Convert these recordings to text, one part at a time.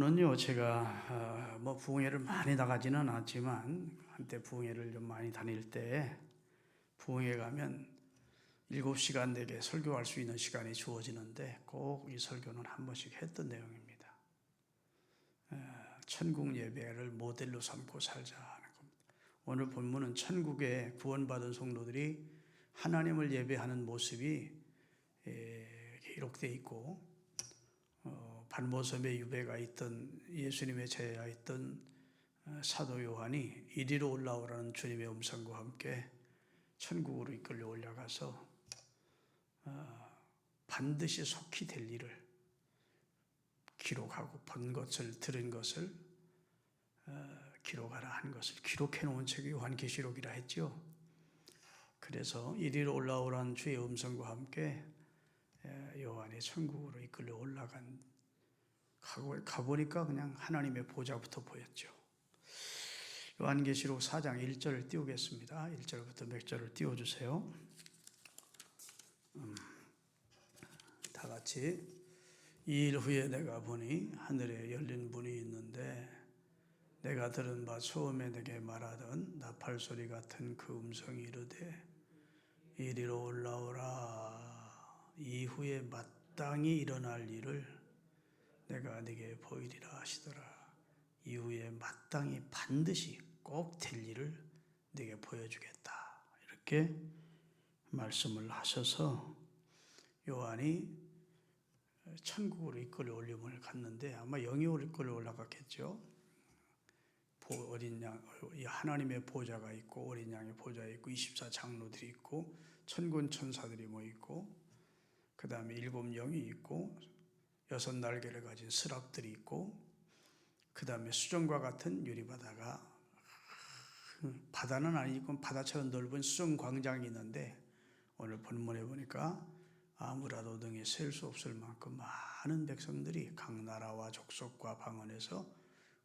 는요, 제가 뭐 부흥회를 많이 나가지는 않았지만 한때 부흥회를 좀 많이 다닐 때 부흥회 가면 7시간 내게 설교할 수 있는 시간이 주어지는데 꼭 이 설교는 한 번씩 했던 내용입니다. 천국 예배를 모델로 삼고 살자 하는 겁니다. 오늘 본문은 천국에 구원받은 성도들이 하나님을 예배하는 모습이 기록되어 있고 반모섬에 유배가 있던 예수님의 제자가 있던 사도 요한이 이리로 올라오라는 주님의 음성과 함께 천국으로 이끌려 올라가서 반드시 속히 될 일을 기록하고 본 것을 들은 것을 기록하라 한 것을 기록해 놓은 책이 요한계시록이라 했죠. 그래서 이리로 올라오라는 주의 음성과 함께 요한이 천국으로 이끌려 올라간 가보니까 그냥 하나님의 보좌부터 보였죠. 요한계시록 4장 1절을 띄우겠습니다. 1절부터 몇 절을 띄워주세요. 다 같이. 이 일 후에 내가 보니 하늘에 열린 문이 있는데 내가 들은 바 처음에 내게 말하던 나팔소리 같은 그 음성이 이르되 이리로 올라오라. 이후에 마땅히 일어날 일을 내가 네게 보이리라 하시더라. 이후에 마땅히 반드시 꼭 될 일을 네게 보여주겠다. 이렇게 말씀을 하셔서 요한이 천국으로 이끌어 올림을 갔는데 아마 영역으로 이끌어 올라갔겠죠. 어린 양, 하나님의 보좌가 있고 어린 양의 보좌가 있고 24장로들이 있고 천군 천사들이 뭐 있고 그 다음에 7영이 있고 6날개를 가진 스랍들이 있고 그 다음에 수정과 같은 유리바다가 바다는 아니고 바다처럼 넓은 수정 광장이 있는데 오늘 본문에 보니까 아무라도 등에 셀 수 없을 만큼 많은 백성들이 각 나라와 족속과 방언에서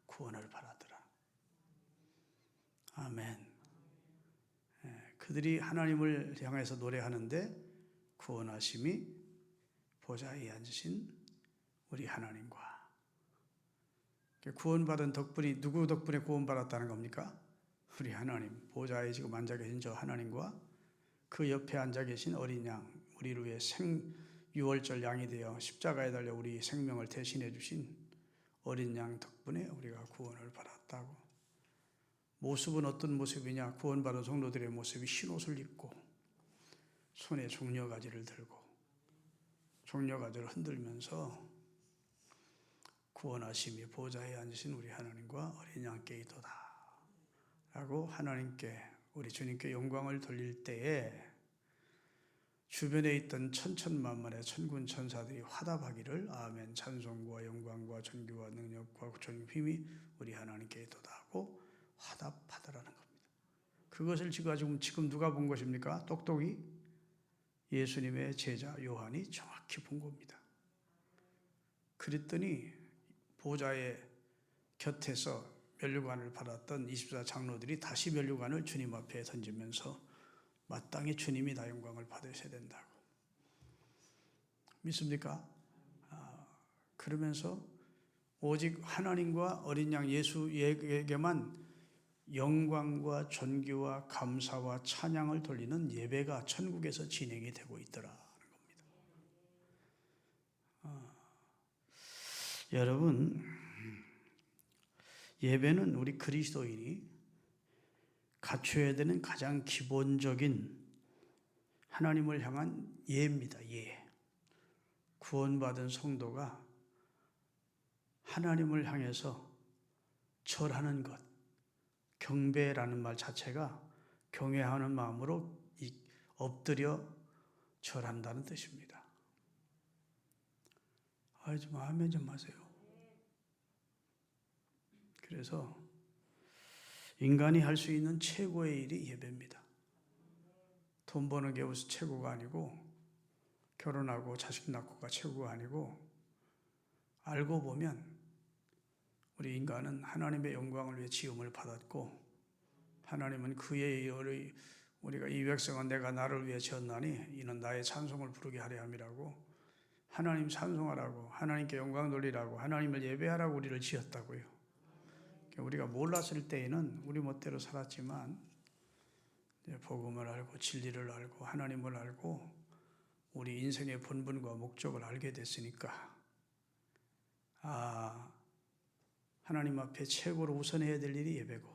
구원을 받았더라. 아멘. 그들이 하나님을 향해서 노래하는데 구원하심이 보좌에 앉으신 우리 하나님과 구원받은 덕분이 누구 덕분에 구원받았다는 겁니까? 우리 하나님, 보좌에 지금 앉아 계신 저 하나님과 그 옆에 앉아 계신 어린 양, 우리를 위해 유월절 양이 되어 십자가에 달려 우리 생명을 대신해 주신 어린 양 덕분에 우리가 구원을 받았다고. 모습은 어떤 모습이냐? 구원받은 성도들의 모습이 흰옷을 입고 손에 종려가지를 들고 종려가지를 흔들면서 구원하심이 보좌에 앉으신 우리 하나님과 어린 양께 있도다 라고 하나님께 우리 주님께 영광을 돌릴 때에 주변에 있던 천천만만의 천군 천사들이 화답하기를 아멘 찬송과 영광과 존귀와 능력과 힘이 우리 하나님께 있도다 하고 화답하더라는 겁니다. 그것을 지금 누가 본 것입니까? 똑똑이 예수님의 제자 요한이 정확히 본 겁니다. 그랬더니 보좌의 곁에서 면류관을 받았던 24장로들이 다시 면류관을 주님 앞에 던지면서 마땅히 주님이 다 영광을 받으셔야 된다고. 믿습니까? 그러면서 오직 하나님과 어린 양 예수에게만 영광과 존귀와 감사와 찬양을 돌리는 예배가 천국에서 진행이 되고 있더라는 겁니다. 여러분, 예배는 우리 그리스도인이 갖춰야 되는 가장 기본적인 하나님을 향한 예입니다. 예. 구원받은 성도가 하나님을 향해서 절하는 것, 경배라는 말 자체가 경외하는 마음으로 엎드려 절한다는 뜻입니다. 좀 아멘 좀 하세요. 그래서 인간이 할 수 있는 최고의 일이 예배입니다. 돈 버는 게 최고가 아니고 결혼하고 자식 낳고가 최고가 아니고 알고 보면 우리 인간은 하나님의 영광을 위해 지음을 받았고 하나님은 그의 우리가 이 백성은 내가 나를 위해 지었나니 이는 나의 찬송을 부르게 하려 함이라고 하나님 찬송하라고, 하나님께 영광 돌리라고, 하나님을 예배하라고 우리를 지었다고요. 우리가 몰랐을 때에는 우리 멋대로 살았지만 복음을 알고 진리를 알고 하나님을 알고 우리 인생의 본분과 목적을 알게 됐으니까 하나님 앞에 최고로 우선해야 될 일이 예배고,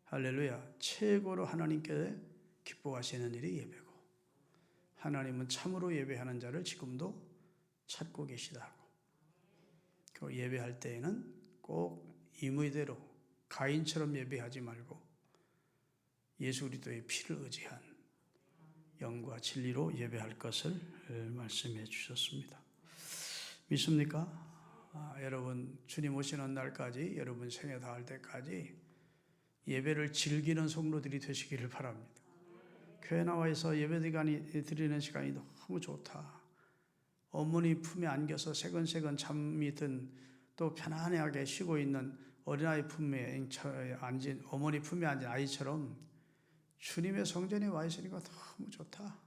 할렐루야, 최고로 하나님께 기뻐하시는 일이 예배고, 하나님은 참으로 예배하는 자를 지금도 찾고 계시다고. 그 예배할 때에는 꼭 임의대로 가인처럼 예배하지 말고 예수 그리스도의 피를 의지한 영과 진리로 예배할 것을 말씀해 주셨습니다. 믿습니까? 여러분 주님 오시는 날까지, 여러분 생애 닿을 때까지 예배를 즐기는 성도들이 되시기를 바랍니다. 교회 나와서 예배 드리는 시간이 너무 좋다. 어머니 품에 안겨서 새근새근 잠이 든 또 편안하게 쉬고 있는 어린아이 품에 앉은, 어머니 품에 앉은 아이처럼 주님의 성전에 와 있으니까 너무 좋다.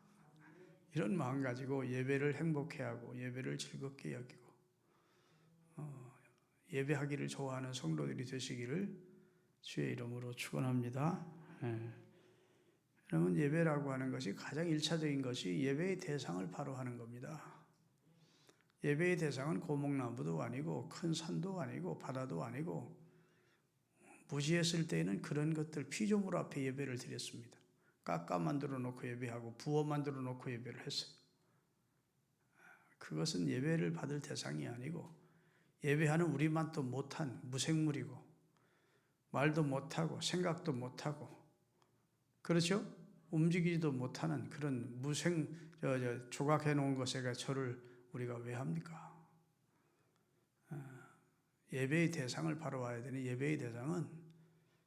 이런 마음 가지고 예배를 행복해하고 예배를 즐겁게 여기고 예배하기를 좋아하는 성도들이 되시기를 주의 이름으로 축원합니다. 여러분, 예배라고 하는 것이 가장 일차적인 것이 예배의 대상을 바로 하는 겁니다. 예배의 대상은 고목나무도 아니고 큰 산도 아니고 바다도 아니고, 무지했을 때에는 그런 것들 피조물 앞에 예배를 드렸습니다. 깎아 만들어 놓고 예배하고 부어 만들어 놓고 예배를 했어요. 그것은 예배를 받을 대상이 아니고, 예배하는 우리만 또 못한 무생물이고 말도 못하고 생각도 못하고, 그렇죠? 움직이지도 못하는 그런 조각해 놓은 것에 저를 우리가 왜 합니까? 예배의 대상을 바로 와야 되니, 예배의 대상은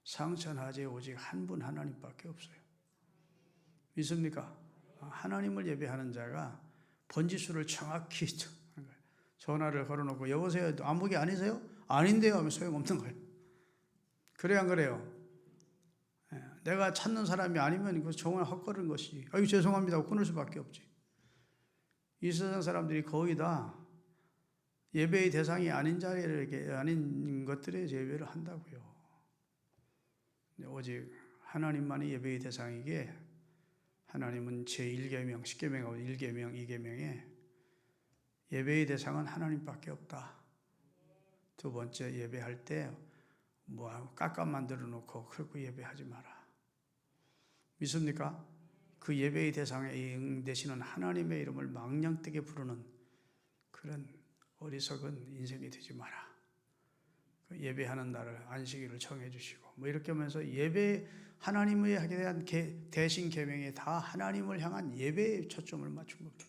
상천하제 오직 한 분 하나님밖에 없어요. 믿습니까? 하나님을 예배하는 자가 번지수를 정확히 전화를 걸어놓고 여보세요? 안목이 아니세요? 아닌데요 하면 소용없는 거예요. 그래야 안 그래요? 내가 찾는 사람이 아니면 그 정말 헛걸은 것이지. 아유 죄송합니다 하고 끊을 수밖에 없지. 이 세상 사람들이 거의 다 예배의 대상이 아닌 자에게, 아닌 것들에 예배를 한다고요. 오직 하나님만이 예배의 대상이기에, 하나님은 제1계명, 10계명하고 1계명, 2계명에 예배의 대상은 하나님밖에 없다. 두 번째, 예배할 때 깎아 만들어 놓고 그렇게 예배하지 마라. 믿습니까? 그 예배의 대상에 응대시는 하나님의 이름을 망령되게 부르는 그런 어리석은 인생이 되지 마라. 예배하는 날을 안식일을 정해 주시고 이렇게 하면서 예배, 하나님의 하게 대한 대신 계명에 다 하나님을 향한 예배에 초점을 맞춘 겁니다.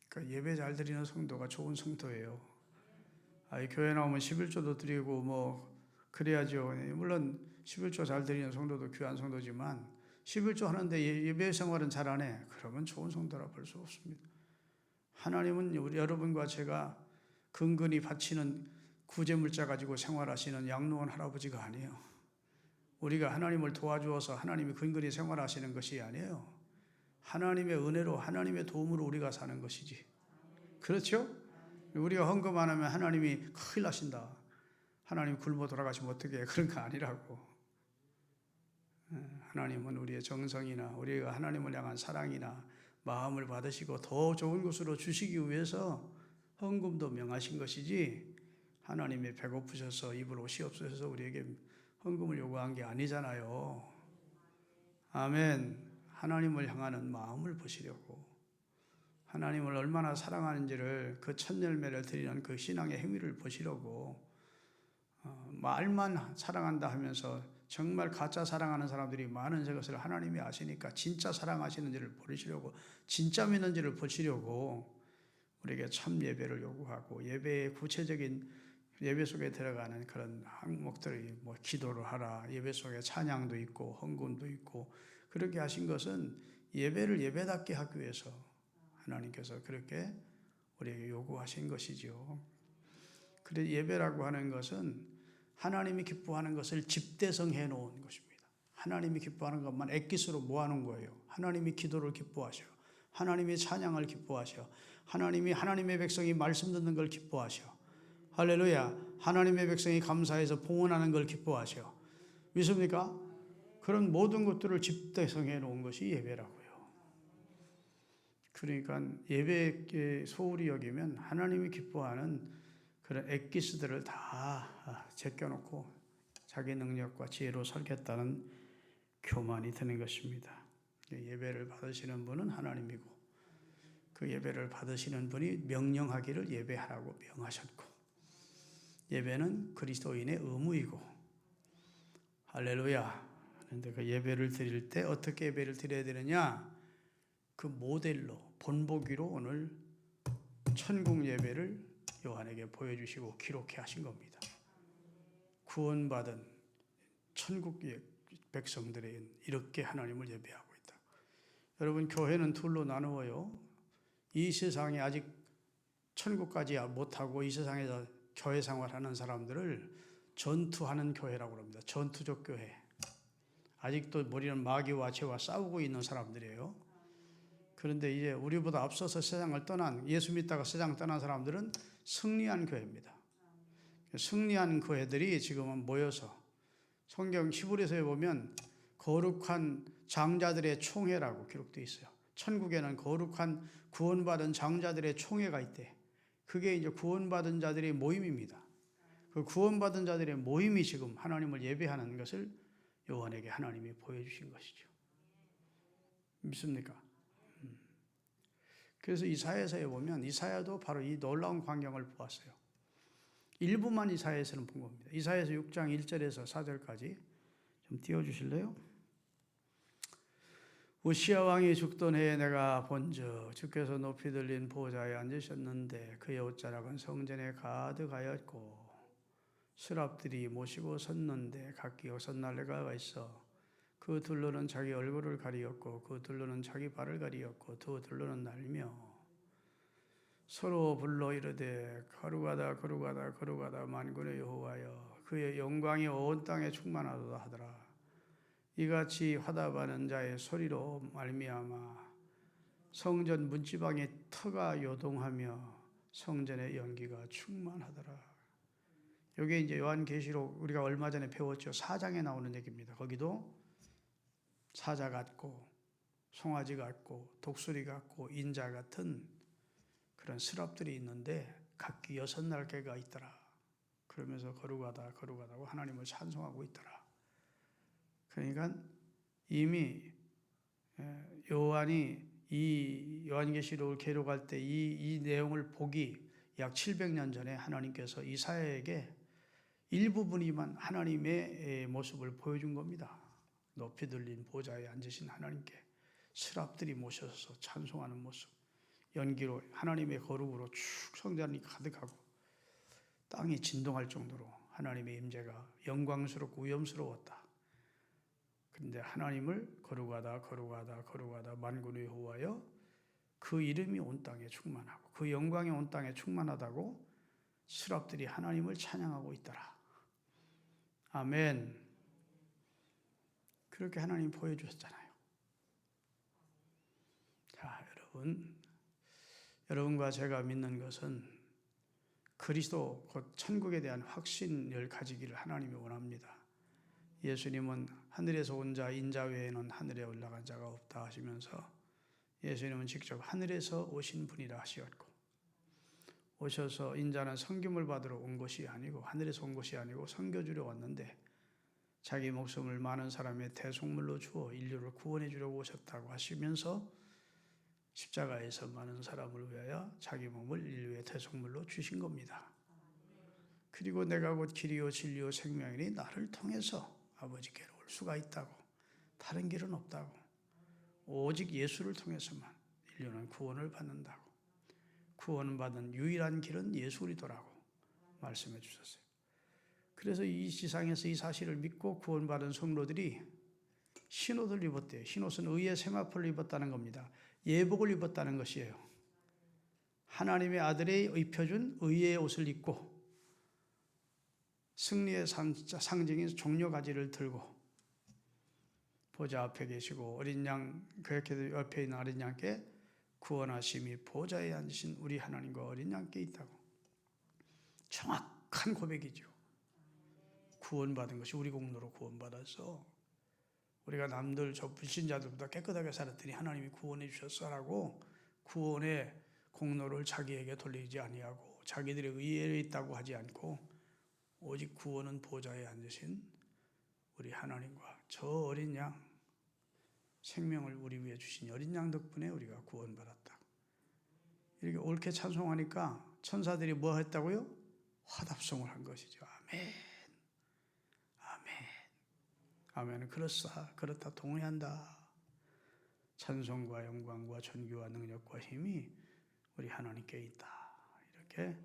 그러니까 예배 잘 드리는 성도가 좋은 성도예요. 교회 나오면 11조도 드리고 그래야죠. 물론 11조 잘 드리는 성도도 귀한 성도지만 11조 하는데 예배 생활은 잘 안 해. 그러면 좋은 성도라 볼 수 없습니다. 하나님은 여러분과 제가 근근히 바치는 구제물자 가지고 생활하시는 양로원 할아버지가 아니에요. 우리가 하나님을 도와주어서 하나님이 근근히 생활하시는 것이 아니에요. 하나님의 은혜로, 하나님의 도움으로 우리가 사는 것이지. 그렇죠? 우리가 헌금 안 하면 하나님이 큰일 나신다. 하나님 굶어 돌아가시면 어떻게 해. 그런 거 아니라고. 하나님은 우리의 정성이나 우리가 하나님을 향한 사랑이나 마음을 받으시고 더 좋은 것으로 주시기 위해서 헌금도 명하신 것이지, 하나님이 배고프셔서 입을 옷이 없으셔서 우리에게 헌금을 요구한 게 아니잖아요. 아멘. 하나님을 향하는 마음을 보시려고, 하나님을 얼마나 사랑하는지를, 그 첫 열매를 드리는 그 신앙의 행위를 보시려고, 말만 사랑한다 하면서 정말 가짜 사랑하는 사람들이 많은 것을 하나님이 아시니까 진짜 사랑하시는지를 보시려고, 진짜 믿는지를 보시려고 우리에게 참 예배를 요구하고, 예배의 구체적인 예배 속에 들어가는 그런 항목들이 기도를 하라, 예배 속에 찬양도 있고 헌금도 있고, 그렇게 하신 것은 예배를 예배답게 하기 위해서 하나님께서 그렇게 우리에게 요구하신 것이죠. 그래서 예배라고 하는 것은 하나님이 기뻐하는 것을 집대성해 놓은 것입니다. 하나님이 기뻐하는 것만 액기스로 모아놓은 거예요. 하나님이 기도를 기뻐하셔. 하나님의 찬양을 기뻐하셔. 하나님이 하나님의 백성이 말씀 듣는 걸 기뻐하셔. 할렐루야. 하나님의 백성이 감사해서 봉헌하는 걸 기뻐하셔. 믿습니까? 그런 모든 것들을 집대성해 놓은 것이 예배라고요. 그러니까 예배에 소홀히 여기면 하나님이 기뻐하는 그런 엑기스들을 다 제껴놓고 자기 능력과 지혜로 살겠다는 교만이 드는 것입니다. 예배를 받으시는 분은 하나님이고 그 예배를 받으시는 분이 명령하기를 예배하라고 명하셨고 예배는 그리스도인의 의무이고 할렐루야. 그런데 그 예배를 드릴 때 어떻게 예배를 드려야 되느냐? 그 모델로 본보기로 오늘 천국 예배를 요한에게 보여주시고 기록해 하신 겁니다. 구원받은 천국 백성들이 이렇게 하나님을 예배하고 있다. 여러분, 교회는 둘로 나누어요. 이 세상에 아직 천국까지 못하고 이 세상에서 교회 생활하는 사람들을 전투하는 교회라고 합니다. 전투적 교회. 아직도 머리는 마귀와 죄와 싸우고 있는 사람들이에요. 그런데 이제 우리보다 앞서서 세상을 떠난, 예수 믿다가 세상 떠난 사람들은 승리한 교회입니다. 승리한 교회들이 지금은 모여서 성경 히브리서에 보면 거룩한 장자들의 총회라고 기록되어 있어요. 천국에는 거룩한 구원받은 장자들의 총회가 있대. 그게 이제 구원받은 자들의 모임입니다. 그 구원받은 자들의 모임이 지금 하나님을 예배하는 것을 요한에게 하나님이 보여주신 것이죠. 믿습니까? 그래서 이사야서에 보면 이사야도 바로 이 놀라운 광경을 보았어요. 일부만 이사야서는 본 겁니다. 이사야서 6장 1절에서 4절까지 좀 띄워주실래요? 우시야 왕이 죽던 해에 내가 본즉 주께서 높이 들린 보좌에 앉으셨는데 그의 옷자락은 성전에 가득하였고 스랍들이 모시고 섰는데 각기 여섯날레가 있어 그 둘로는 자기 얼굴을 가리었고 그 둘로는 자기 발을 가리었고 두 둘로는 날며 서로 불러 이르되 거룩하다 거룩하다 거룩하다 만군의 여호와여 그의 영광이 온 땅에 충만하도다 하더라. 이같이 화답하는 자의 소리로 말미암아 성전 문지방의 터가 요동하며 성전의 연기가 충만하더라. 이게 이제 요한계시록 우리가 얼마 전에 배웠죠. 4장에 나오는 얘기입니다. 거기도 사자 같고 송아지 같고 독수리 같고 인자 같은 그런 스랍들이 있는데 각기 6날개가 있더라. 그러면서 거룩하다 거룩하다고 하나님을 찬송하고 있더라. 그러니까 이미 요한이 이 요한계시록을 기록할 때 이 내용을 보기 약 700년 전에 하나님께서 이사야에게 일부분이만 하나님의 모습을 보여준 겁니다. 높이 들린 보좌에 앉으신 하나님께 스랍들이 모셔서 찬송하는 모습, 연기로 하나님의 거룩으로 축 성전이 가득하고 땅이 진동할 정도로 하나님의 임재가 영광스럽고 위엄스러웠다. 그런데 하나님을 거룩하다 거룩하다 거룩하다 만군의 여호와여 그 이름이 온 땅에 충만하고 그 영광이 온 땅에 충만하다고 스랍들이 하나님을 찬양하고 있더라. 아멘. 그렇게 하나님 보여주셨잖아요. 자, 여러분과 제가 믿는 것은 그리스도 곧 천국에 대한 확신을 가지기를 하나님이 원합니다. 예수님은 하늘에서 온 자 인자 외에는 하늘에 올라간 자가 없다 하시면서 예수님은 직접 하늘에서 오신 분이라 하시었고 오셔서 인자는 섬김을 받으러 온 것이 아니고 하늘에서 온 것이 아니고 섬겨주려 왔는데 자기 목숨을 많은 사람의 대속물로 주어 인류를 구원해 주려고 오셨다고 하시면서 십자가에서 많은 사람을 위하여 자기 몸을 인류의 대속물로 주신 겁니다. 그리고 내가 곧 길이요 진리요 생명이니 나를 통해서 아버지께로 올 수가 있다고 다른 길은 없다고 오직 예수를 통해서만 인류는 구원을 받는다고 구원받은 유일한 길은 예수리더라고 말씀해 주셨어요. 그래서 이 지상에서 이 사실을 믿고 구원받은 성도들이 흰옷을 입었대요. 흰옷은 의의 세마포를 입었다는 겁니다. 예복을 입었다는 것이에요. 하나님의 아들이 입혀준 의의 옷을 입고 승리의 상징인 종려가지를 들고 보좌 앞에 계시고 어린 양 그렇게 옆에 있는 어린 양께 구원하심이 보좌에 앉으신 우리 하나님과 어린 양께 있다고. 정확한 고백이죠. 구원받은 것이 우리 공로로 구원받아서 우리가 남들 저 불신자들보다 깨끗하게 살았더니 하나님이 구원해 주셨어라고 구원의 공로를 자기에게 돌리지 아니하고 자기들의 의에 있다고 하지 않고 오직 구원은 보좌에 앉으신 우리 하나님과 저 어린 양, 생명을 우리 위해 주신 어린 양 덕분에 우리가 구원받았다. 이렇게 옳게 찬송하니까 천사들이 뭐 했다고요? 화답송을 한 것이죠. 아멘. 아멘. 아멘은 그렇다 동의한다. 찬송과 영광과 존귀와 능력과 힘이 우리 하나님께 있다. 이렇게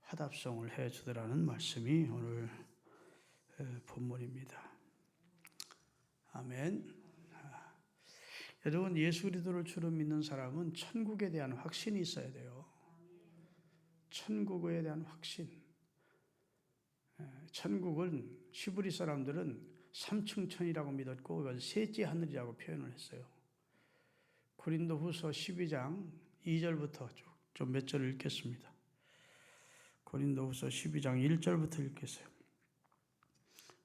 화답송을 해주더라는 말씀이 오늘 본문입니다. 아멘. 여러분, 예수 그리스도를 주로 믿는 사람은 천국에 대한 확신이 있어야 돼요. 천국에 대한 확신. 천국은 히브리 사람들은 3층 천이라고 믿었고 그걸 셋째 하늘이라고 표현을 했어요. 고린도후서 12장 2절부터 좀 몇 절을 읽겠습니다. 고린도후서 12장 1절부터 읽겠어요.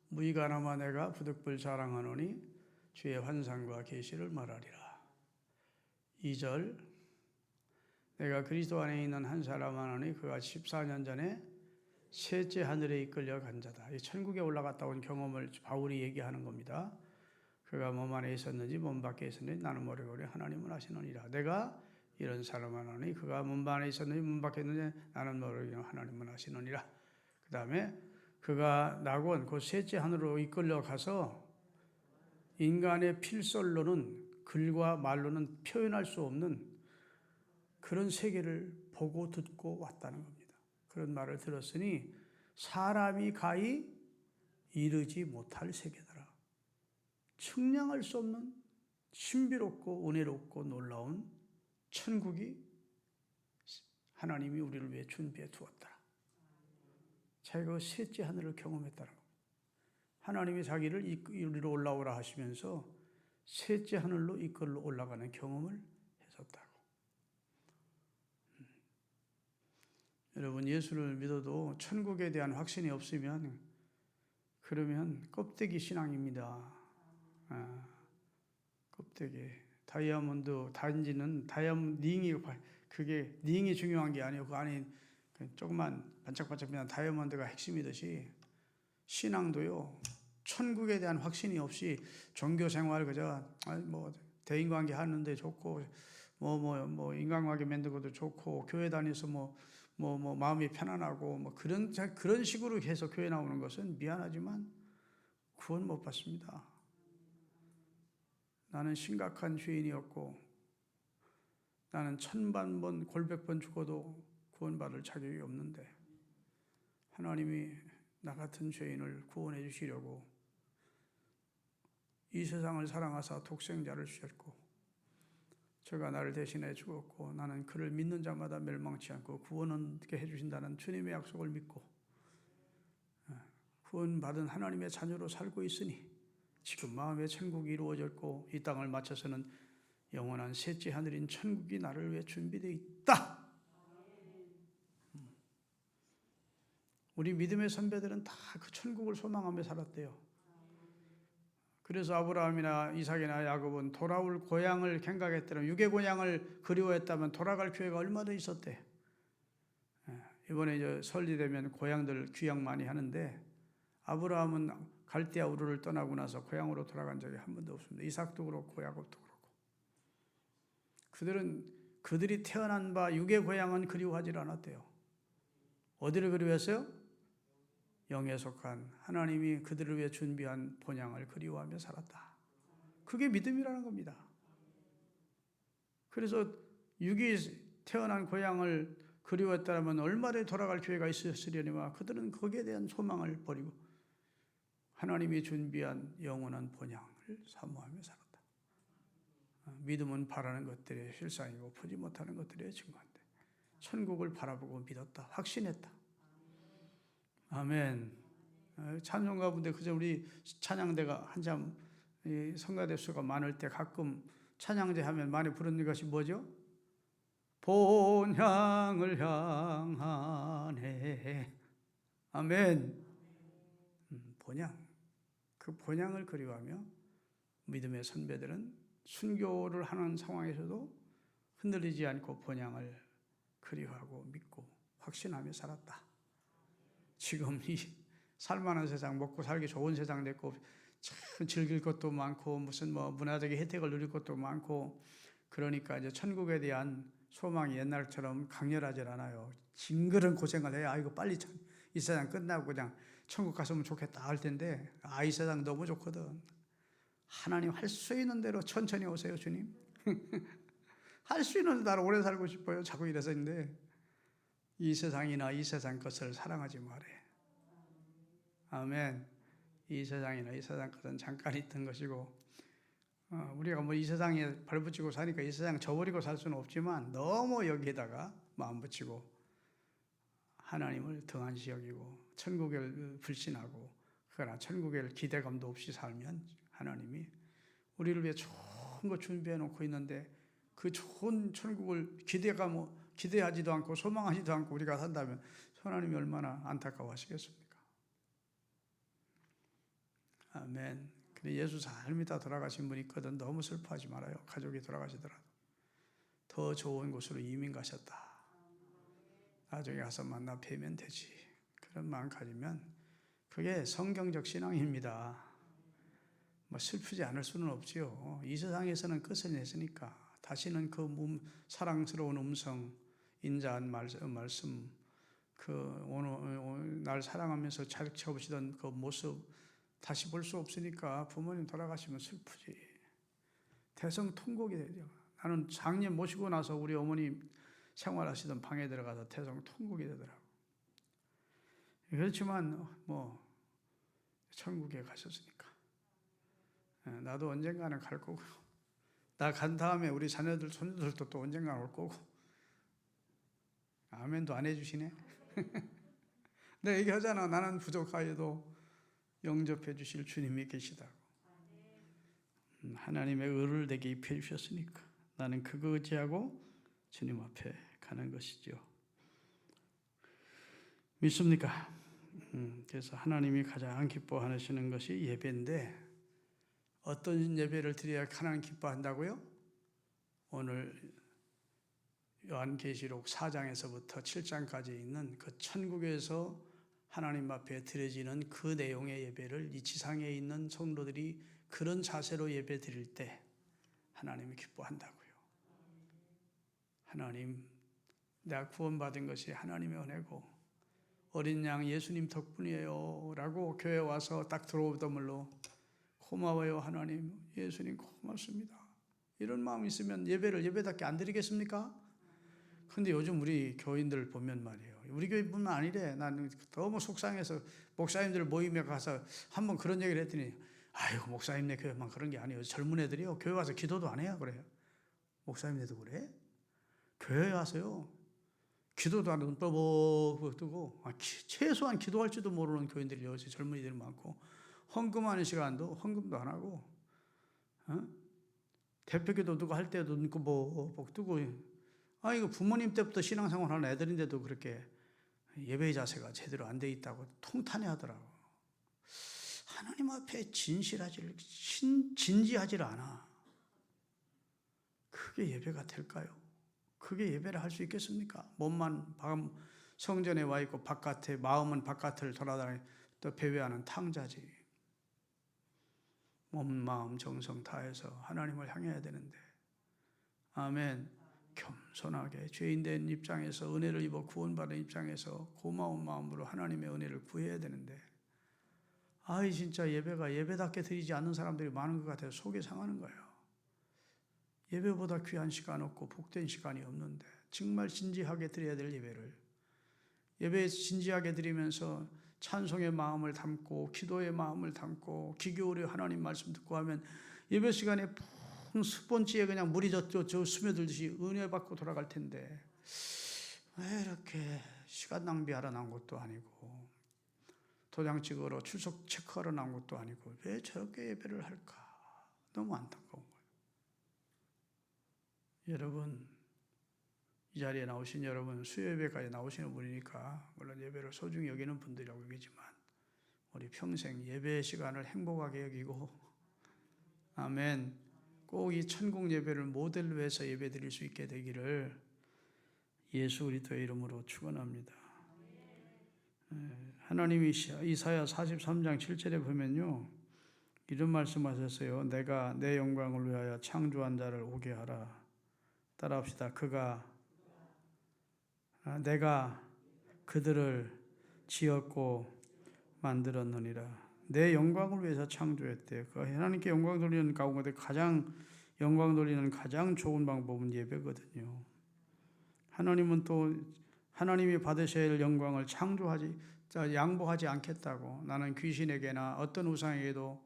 무이가나마 내가 부득불 자랑하노니 주의 환상과 계시를 말하리라. 2절 내가 그리스도 안에 있는 한 사람 하노니 그가 14년 전에 셋째 하늘에 이끌려 간 자다. 이 천국에 올라갔다 온 경험을 바울이 얘기하는 겁니다. 그가 몸 안에 있었는지 몸 밖에 있었는지 나는 모르거니 하나님은 아시느니라. 내가 이런 사람 하노니 그가 몸 안에 있었는지 몸 밖에 있는지 나는 모르거니 하나님은 아시느니라. 그 다음에 그가 낙원 그 셋째 하늘로 이끌려 가서 인간의 필설로는 글과 말로는 표현할 수 없는 그런 세계를 보고 듣고 왔다는 겁니다. 그런 말을 들었으니 사람이 가히 이르지 못할 세계더라. 측량할 수 없는 신비롭고 은혜롭고 놀라운 천국이 하나님이 우리를 위해 준비해 두었다. 자기가 셋째 하늘을 경험했다는 겁니다. 하나님이 자기를 이리로 올라오라 하시면서 셋째 하늘로 이끌러 올라가는 경험을 했었다고. 여러분, 예수를 믿어도 천국에 대한 확신이 없으면 그러면 껍데기 신앙입니다. 껍데기. 다이아몬드 단지는 다이아몬드 링이 그게 링이 중요한 게 아니고 그 안에 조그만 반짝반짝한 다이아몬드가 핵심이듯이 신앙도요. 천국에 대한 확신이 없이 종교 생활 그저 뭐 대인 관계 하는데 좋고 뭐 인간관계 만들고도 좋고 교회 다니서 뭐 마음이 편안하고 뭐 그런 식으로 해서 교회 나오는 것은 미안하지만 구원 못 받습니다. 나는 심각한 죄인이었고 나는 1000번 골백번 죽어도 구원받을 자격이 없는데 하나님이 나 같은 죄인을 구원해 주시려고 이 세상을 사랑하사 독생자를 주셨고 저가 나를 대신해 죽었고 나는 그를 믿는 자마다 멸망치 않고 구원을 얻게 해주신다는 주님의 약속을 믿고 구원받은 하나님의 자녀로 살고 있으니 지금 마음의 천국이 이루어졌고 이 땅을 마쳐서는 영원한 셋째 하늘인 천국이 나를 위해 준비되어 있다. 우리 믿음의 선배들은 다 그 천국을 소망하며 살았대요. 그래서 아브라함이나 이삭이나 야곱은 돌아올 고향을 생각했다면 육의 고향을 그리워했다면 돌아갈 기회가 얼마나 있었대. 이번에 이제 설이 되면 고향들 귀향 많이 하는데 아브라함은 갈대아 우르를 떠나고 나서 고향으로 돌아간 적이 한 번도 없습니다. 이삭도 그렇고 야곱도 그렇고. 그들이 태어난 바 육의 고향은 그리워하지 않았대요. 어디를 그리워했어요? 영에 속한 하나님이 그들을 위해 준비한 본향을 그리워하며 살았다. 그게 믿음이라는 겁니다. 그래서 육이 태어난 고향을 그리웠다면 얼마나 돌아갈 기회가 있었으려니와 그들은 거기에 대한 소망을 버리고 하나님이 준비한 영원한 본향을 사모하며 살았다. 믿음은 바라는 것들의 실상이고 보지 못하는 것들의 증거인데 천국을 바라보고 믿었다. 확신했다. 아멘. 찬송 가운데 그저 우리 찬양대가 한참 성가대 수가 많을 때 가끔 찬양제 하면 많이 부르는 것이 뭐죠? 본향을 향하네. 아멘. 본향. 그 본향을 그리워하며 믿음의 선배들은 순교를 하는 상황에서도 흔들리지 않고 본향을 그리워하고 믿고 확신하며 살았다. 지금 이 살만한 세상, 먹고 살기 좋은 세상 됐고 참 즐길 것도 많고 무슨 뭐 문화적인 혜택을 누릴 것도 많고 그러니까 이제 천국에 대한 소망이 옛날처럼 강렬하지 않아요. 징그런 고생을 해야 이거 빨리 이 세상 끝나고 그냥 천국 갔으면 좋겠다 할 텐데 이 세상 너무 좋거든. 하나님 할 수 있는 대로 천천히 오세요, 주님. 할 수 있는 대로 오래 살고 싶어요. 자꾸 이래서인데 이 세상이나 이 세상 것을 사랑하지 말해. 아멘. 이 세상이나 이 세상 것은 잠깐 있던 것이고 우리가 뭐 이 세상에 발붙이고 사니까 이 세상 저버리고 살 수는 없지만 너무 여기에다가 마음 붙이고 하나님을 등한시 여기고 천국을 불신하고 그러나 천국에 기대감도 없이 살면 하나님이 우리를 위해 좋은 거 준비해 놓고 있는데 그 좋은 천국을 기대하지도 않고 소망하지도 않고 우리가 산다면 하나님이 얼마나 안타까워하시겠습니까? 아멘. 근데 예수 잘 믿다 돌아가신 분이 있거든. 너무 슬퍼하지 말아요. 가족이 돌아가시더라도. 더 좋은 곳으로 이민 가셨다. 나중에 가서 만나 뵈면 되지. 그런 마음 가지면 그게 성경적 신앙입니다. 뭐 슬프지 않을 수는 없지요. 이 세상에서는 끝을 냈으니까 다시는 그 사랑스러운 음성, 인자한 말씀, 그 오늘 날 사랑하면서 잘 지켜보시던 그 모습 다시 볼 수 없으니까 부모님 돌아가시면 슬프지. 대성통곡이 되죠. 나는 장례 모시고 나서 우리 어머니 생활하시던 방에 들어가서 대성통곡이 되더라고. 그렇지만 뭐 천국에 가셨으니까 나도 언젠가는 갈 거고 나 간 다음에 우리 자녀들 손주들도 또 언젠가 올 거고. 아멘도 안 해주시네. 내가 얘기하잖아. 나는 부족하여도 영접해 주실 주님이 계시다고. 하나님의 의를 내게 입혀 주셨으니까 나는 그거 의지하고 주님 앞에 가는 것이죠. 믿습니까? 그래서 하나님이 가장 기뻐하시는 것이 예배인데 어떤 예배를 드려야 하나님 기뻐한다고요? 오늘 요한계시록 4장에서부터 7장까지 있는 그 천국에서 하나님 앞에 드려지는 그 내용의 예배를 이 지상에 있는 성도들이 그런 자세로 예배 드릴 때 하나님이 기뻐한다고요. 하나님, 내가 구원받은 것이 하나님의 은혜고 어린 양 예수님 덕분이에요 라고 교회 와서 딱 들어오더물로 고마워요 하나님, 예수님 고맙습니다. 이런 마음이 있으면 예배답게 안 드리겠습니까? 근데 요즘 우리 교인들 보면 말이에요. 우리 교회뿐만 아니래. 나는 너무 속상해서 목사님들 모임에 가서 한번 그런 얘기를 했더니 아이고 목사님네 교회만 그런 게 아니에요. 젊은 애들이요. 교회 와서 기도도 안 해요. 그래요. 목사님네도 그래? 교회에 와서요. 기도도 안 하고 뻐벅 뜨고 최소한 기도할지도 모르는 교인들이 요새 젊은이들이 많고 헌금하는 시간도 헌금도 안 하고 대표기도 누구 할 때도 눈 뻐벅 뜨고 이거 부모님 때부터 신앙생활 하는 애들인데도 그렇게 예배의 자세가 제대로 안 돼 있다고 통탄해 하더라고. 하나님 앞에 진지하지를 않아. 그게 예배가 될까요? 그게 예배를 할 수 있겠습니까? 몸만 성전에 와 있고 바깥에 마음은 바깥을 돌아다니 또 배회하는 탕자지. 몸, 마음, 정성 다해서 하나님을 향해야 되는데 아멘. 겸손하게 죄인된 입장에서 은혜를 입어 구원받은 입장에서 고마운 마음으로 하나님의 은혜를 구해야 되는데 진짜 예배가 예배답게 드리지 않는 사람들이 많은 것 같아서 속이 상하는 거예요. 예배보다 귀한 시간 없고 복된 시간이 없는데 정말 진지하게 드려야 될 예배 진지하게 드리면서 찬송의 마음을 담고 기도의 마음을 담고 귀 기울여 하나님 말씀 듣고 하면 예배 시간에 스폰지에 그냥 물이 스며들듯이 은혜 받고 돌아갈 텐데 왜 이렇게 시간 낭비하러 나온 것도 아니고 도장 찍으러 출석 체크하러 나온 것도 아니고 왜 저렇게 예배를 할까? 너무 안타까운 거예요. 여러분, 이 자리에 나오신 여러분, 수요예배까지 나오시는 분이니까 물론 예배를 소중히 여기는 분들이라고 여기지만 우리 평생 예배 시간을 행복하게 여기고, 아멘, 꼭 이 천국 예배를 모델로 해서 예배 드릴 수 있게 되기를 예수 그리스도의 이름으로 축원합니다. 하나님이 이사야 43장 7절에 보면요, 이런 말씀하셨어요. 내가 내 영광을 위하여 창조한 자를 오게 하라. 따라합시다. 내가 그들을 지었고 만들었느니라. 내 영광을 위해서 창조했대요. 하나님께 영광 돌리는 가운데 가장 영광 돌리는 가장 좋은 방법은 예배거든요. 하나님은 또 하나님이 받으셔야 할 영광을 양보하지 않겠다고, 나는 귀신에게나 어떤 우상에게도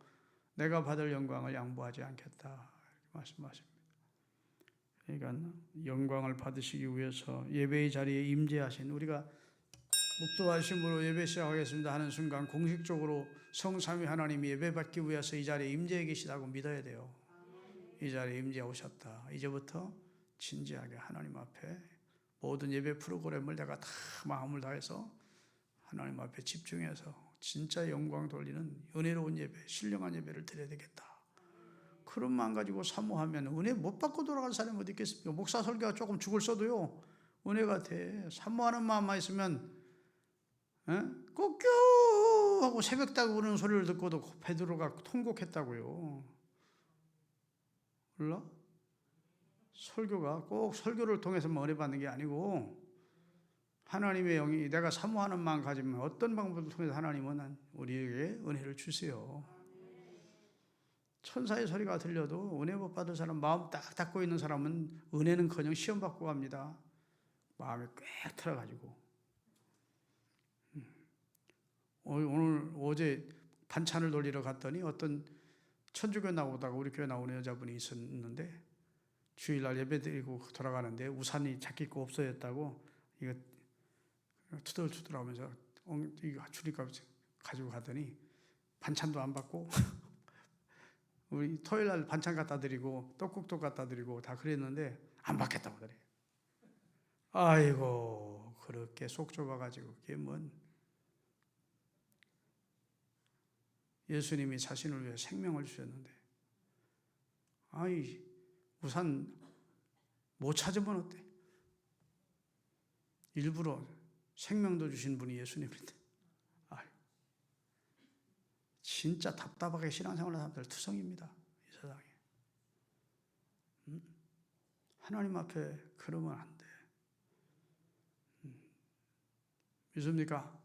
내가 받을 영광을 양보하지 않겠다 이렇게 말씀하십니다. 그러니까 영광을 받으시기 위해서 예배의 자리에 임재하신, 우리가 묵도하심으로 예배 시작하겠습니다 하는 순간 공식적으로 성삼위 하나님이 예배받기 위해서 이 자리에 임재해 계시다고 믿어야 돼요. 이 자리에 임재해 오셨다. 이제부터 진지하게 하나님 앞에 모든 예배 프로그램을 내가 다 마음을 다해서 하나님 앞에 집중해서 진짜 영광 돌리는 은혜로운 예배, 신령한 예배를 드려야 되겠다. 그런 마음 가지고 사모하면 은혜 못 받고 돌아갈 사람이 어디 있겠습니까? 목사 설교가 조금 죽을 써도요, 은혜가 돼. 사모하는 마음만 있으면, 꼭교 하고 새벽다고 우는 소리를 듣고도 베드로가 통곡했다고요. 몰라? 설교가 꼭 설교를 통해서만 은혜 받는 게 아니고, 하나님의 영이 내가 사모하는 마음 가지면 어떤 방법을 통해서 하나님은 우리에게 은혜를 주세요. 천사의 소리가 들려도 은혜 못 받을 사람, 마음 딱 닫고 있는 사람은 은혜는커녕 시험 받고 갑니다. 마음이 꽉 틀어가지고. 어제 반찬을 돌리러 갔더니 어떤 천주교 나오다가 우리 교회 나오는 여자분이 있었는데, 주일날 예배 드리고 돌아가는데 우산이 자기 거 없어졌다고 이거 투덜투덜하면서 이거 주니까 가지고 가더니 반찬도 안 받고 우리 토요일날 반찬 갖다 드리고 떡국도 갖다 드리고 다 그랬는데 안 받겠다고 그래. 아이고, 그렇게 속 좁아가지고. 그게 뭔, 예수님이 자신을 위해 생명을 주셨는데, 아이, 우산 못 찾으면 어때? 일부러 생명도 주신 분이 예수님인데, 진짜 답답하게 신앙생활하는 사람들 투성입니다. 이 세상에. 하나님 앞에 그러면 안 돼. 믿습니까?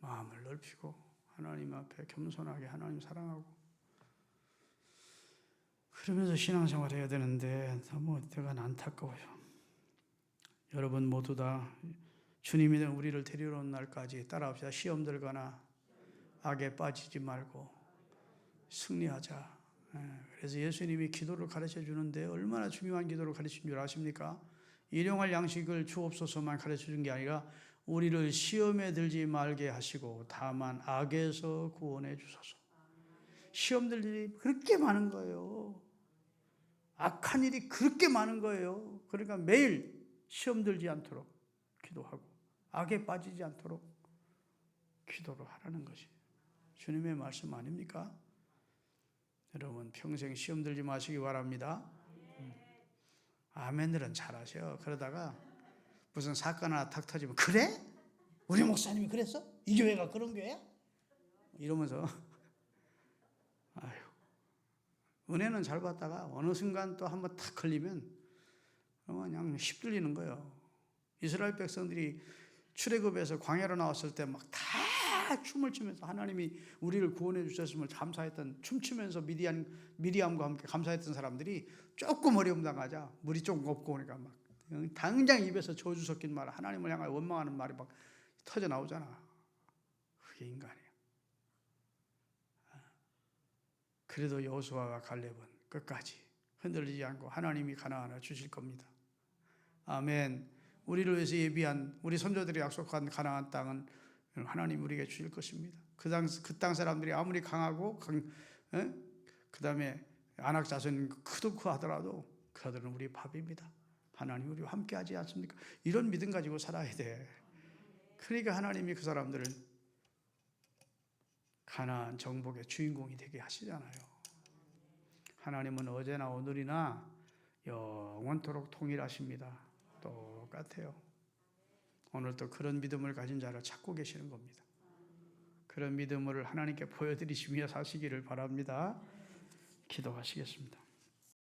마음을 넓히고 하나님 앞에 겸손하게 하나님 사랑하고 그러면서 신앙생활 해야 되는데 너무 내가 안타까워요. 여러분 모두 다 주님이 우리를 데리러 온 날까지 따라합시다. 시험 들거나 악에 빠지지 말고 승리하자. 그래서 예수님이 기도를 가르쳐 주는데 얼마나 중요한 기도를 가르친 줄 아십니까? 일용할 양식을 주옵소서만 가르쳐 준 게 아니라 우리를 시험에 들지 말게 하시고 다만 악에서 구원해 주소서. 시험 들 일이 그렇게 많은 거예요. 악한 일이 그렇게 많은 거예요. 그러니까 매일 시험 들지 않도록 기도하고 악에 빠지지 않도록 기도를 하라는 것이 주님의 말씀 아닙니까? 여러분 평생 시험 들지 마시기 바랍니다. 아멘들은 잘하셔. 그러다가 무슨 사건 하나 탁 터지면 그래? 우리 목사님이 그랬어? 이 교회가 그런 교회야? 이러면서 아유, 은혜는 잘 받다가 어느 순간 또 한번 탁 걸리면 그냥 휩들리는 거예요. 이스라엘 백성들이 출애굽에서 광야로 나왔을 때 막 다 춤을 추면서 하나님이 우리를 구원해 주셨음을 감사했던, 춤추면서 미리암과 함께 감사했던 사람들이 조금 어려움 당하자 물이 조금 없고 그러니까 막 당장 입에서 저주 섞인 말, 하나님을 향하여 원망하는 말이 막 터져 나오잖아. 그게 인간이야. 그래도 여호수아와 갈렙은 끝까지 흔들리지 않고 하나님이 가나안을 주실 겁니다. 아멘. 우리를 위해서 예비한 우리 선조들이 약속한 가나안 땅은 하나님 우리에게 주실 것입니다. 그 땅 사람들이 아무리 강하고 그 다음에 안악 자손이 크고 하더라도 그들은 우리 밥입니다. 하나님 우리와 함께 하지 않습니까? 이런 믿음 가지고 살아야 돼. 그러니까 하나님이 그 사람들을 가나안 정복의 주인공이 되게 하시잖아요. 하나님은 어제나 오늘이나 영원토록 동일하십니다. 똑같아요. 오늘도 그런 믿음을 가진 자를 찾고 계시는 겁니다. 그런 믿음을 하나님께 보여드리시며 사시기를 바랍니다. 기도하시겠습니다.